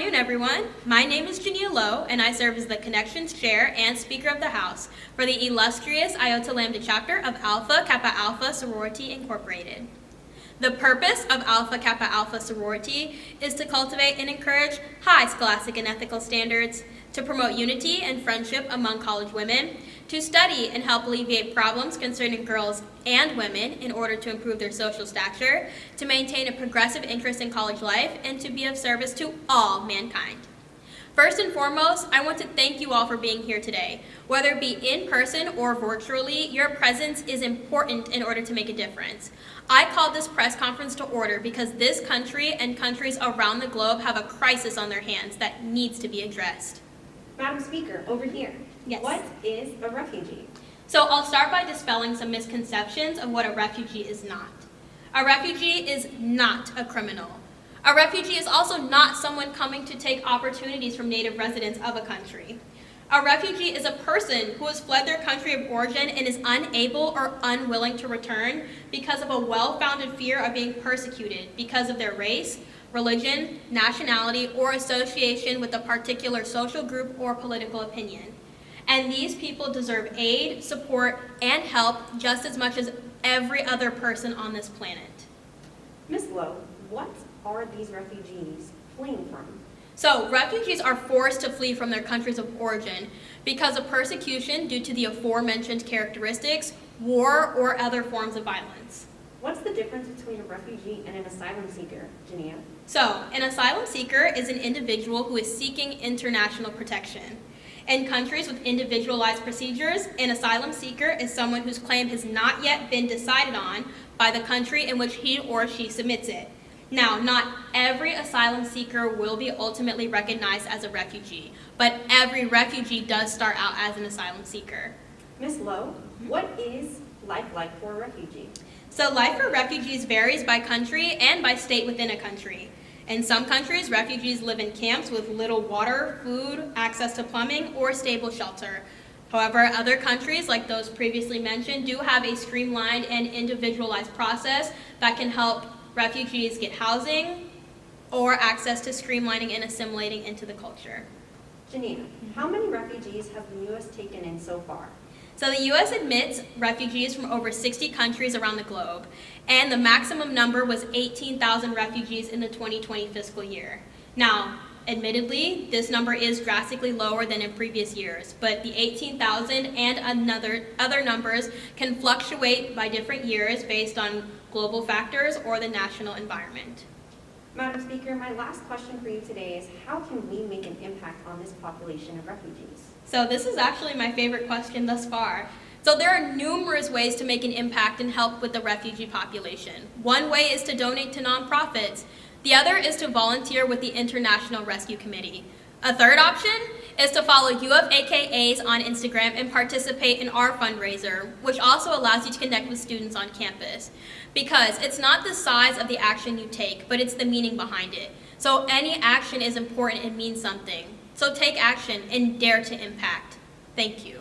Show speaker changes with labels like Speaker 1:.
Speaker 1: afternoon, everyone. My name is Jania Lowe, and I serve as the Connections Chair and Speaker of the House for the illustrious Iota Lambda chapter of Alpha Kappa Alpha Sorority Incorporated. The purpose of Alpha Kappa Alpha Sorority is to cultivate and encourage high scholastic and ethical standards, to promote unity and friendship among college women, to study and help alleviate problems concerning girls and women in order to improve their social stature, to maintain a progressive interest in college life, and to be of service to all mankind. First and foremost, I want to thank you all for being here today. Whether it be in person or virtually, your presence is important in order to make a difference. I call this press conference to order because this country and countries around the globe have a crisis on their hands that needs to be addressed.
Speaker 2: Madam Speaker, over here.
Speaker 1: Yes.
Speaker 2: What is a refugee?
Speaker 1: So I'll start by dispelling some misconceptions of what a refugee is not. A refugee is not a criminal. A refugee is also not someone coming to take opportunities from native residents of a country. A refugee is a person who has fled their country of origin and is unable or unwilling to return because of a well-founded fear of being persecuted because of their race, religion, nationality, or association with a particular social group or political opinion. And these people deserve aid, support, and help just as much as every other person on this planet.
Speaker 2: Ms. Lowe, what are these refugees fleeing from?
Speaker 1: So, refugees are forced to flee from their countries of origin because of persecution due to the aforementioned characteristics, war, or other forms of violence.
Speaker 2: What's the difference between a refugee and an asylum seeker, Jania?
Speaker 1: So, an asylum seeker is an individual who is seeking international protection. In countries with individualized procedures, an asylum seeker is someone whose claim has not yet been decided on by the country in which he or she submits it. Now, not every asylum seeker will be ultimately recognized as a refugee, but every refugee does start out as an asylum seeker.
Speaker 2: Ms. Lowe, what is life like for a refugee?
Speaker 1: So life for refugees varies by country and by state within a country. In some countries, refugees live in camps with little water, food, access to plumbing, or stable shelter. However, other countries, like those previously mentioned, do have a streamlined and individualized process that can help refugees get housing or access to streamlining and assimilating into the culture.
Speaker 2: Jania, how many refugees has the U.S. taken in so far?
Speaker 1: So the U.S. admits refugees from over 60 countries around the globe, and the maximum number was 18,000 refugees in the 2020 fiscal year. Now, admittedly, this number is drastically lower than in previous years, but the 18,000 and other numbers can fluctuate by different years based on global factors or the national environment.
Speaker 2: Madam Speaker, my last question for you today is how can we make an impact on this population of refugees?
Speaker 1: So this is actually my favorite question thus far. So there are numerous ways to make an impact and help with the refugee population. One way is to donate to nonprofits. The other is to volunteer with the International Rescue Committee. A third option is to follow U of AKAs on Instagram and participate in our fundraiser, which also allows you to connect with students on campus. Because it's not the size of the action you take, but it's the meaning behind it. So any action is important and means something. So take action and dare to impact. Thank you.